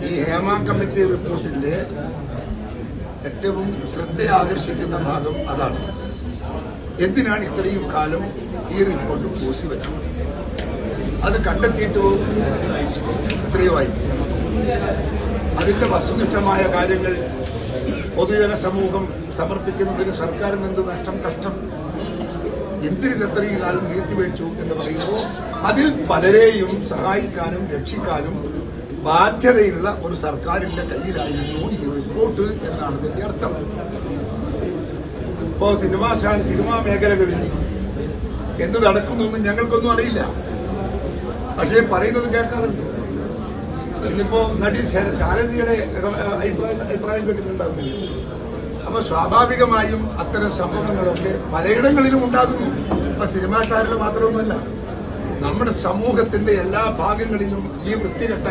ഈ ഹേമ കമ്മിറ്റി റിപ്പോർട്ടിന്റെ ഏറ്റവും ശ്രദ്ധ ആകർഷിക്കുന്ന ഭാഗം അതാണ്. എന്തിനാണ് ഇത്രയും കാലം ഈ റിപ്പോർട്ട് പൂഴ്ത്തിവെച്ചത്? അത് കണ്ടെത്തിയിട്ട് എത്രയോ ആയി. അതിന്റെ വസ്തുനിഷ്ഠമായ കാര്യങ്ങൾ പൊതുജന സമൂഹം സമർപ്പിക്കുന്നതിന് സർക്കാരിന് എന്ത് കഷ്ടം, എന്തിനിത് എത്രയും കാലം നീട്ടിവെച്ചു എന്ന് പറയുമ്പോൾ അതിൽ പലരെയും സഹായിക്കാനും രക്ഷിക്കാനും ബാധ്യതയുള്ള ഒരു സർക്കാരിന്റെ കയ്യിലായിരുന്നു ഈ റിപ്പോർട്ട് എന്നാണ് ഇതിന്റെ അർത്ഥം. ഇപ്പോ സിനിമാ മേഖലകളിൽ എന്ത് നടക്കുന്നൊന്നും ഞങ്ങൾക്കൊന്നും അറിയില്ല, പക്ഷേ പറയുന്നത് കേൾക്കാറുണ്ട്. ഇന്നിപ്പോ നടി ശാരദയുടെ അഭിപ്രായം കേട്ടിട്ടുണ്ടാകുന്നില്ല. അപ്പൊ സ്വാഭാവികമായും അത്തരം സംഭവങ്ങളൊക്കെ പലയിടങ്ങളിലും ഉണ്ടാകുന്നു. അപ്പൊ സിനിമാ താരങ്ങൾ മാത്രമൊന്നുമല്ല, നമ്മുടെ സമൂഹത്തിന്റെ എല്ലാ ഭാഗങ്ങളിലും ഈ വൃത്തികെട്ട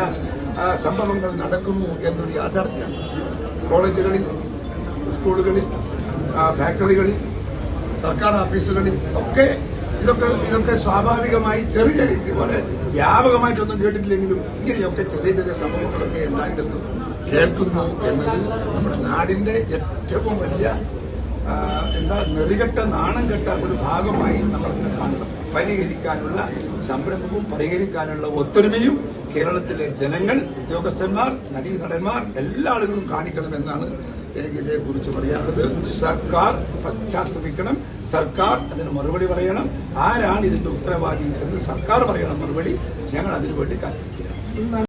സംഭവങ്ങൾ നടക്കുന്നു എന്നൊരു യാഥാർത്ഥ്യമാണ്. കോളേജുകളിൽ, സ്കൂളുകളിൽ, ഫാക്ടറികളിൽ, സർക്കാർ ഓഫീസുകളിൽ ഒക്കെ ഇതൊക്കെ സ്വാഭാവികമായി ചെറിയ ഇതുപോലെ വ്യാപകമായിട്ടൊന്നും കേട്ടിട്ടില്ലെങ്കിലും ഇങ്ങനെയൊക്കെ ചെറിയ സംഭവങ്ങളൊക്കെ എല്ലായിടത്തും കേൾക്കുന്നു എന്നത് നമ്മുടെ നാടിന്റെ ഏറ്റവും വലിയ നെറികെട്ട നാണം കെട്ട ഒരു ഭാഗമായി നമ്മളതിനെ കാണണം. പരിഹരിക്കാനുള്ള സംരംഭവും പരിഹരിക്കാനുള്ള ഒത്തൊരുമയും കേരളത്തിലെ ജനങ്ങൾ, ഉദ്യോഗസ്ഥന്മാർ, നടീനടന്മാർ എല്ലാ ആളുകളും കാണിക്കണമെന്നാണ് എനിക്ക് ഇതേക്കുറിച്ച് പറയാനുള്ളത്. സർക്കാർ പശ്ചാത്തപിക്കണം, സർക്കാർ അതിന് മറുപടി പറയണം. ആരാണ് ഇതിന്റെ ഉത്തരവാദി എന്ന് സർക്കാർ പറയണം മറുപടി. ഞങ്ങൾ അതിനുവേണ്ടി കാത്തിരിക്കുകയാണ്.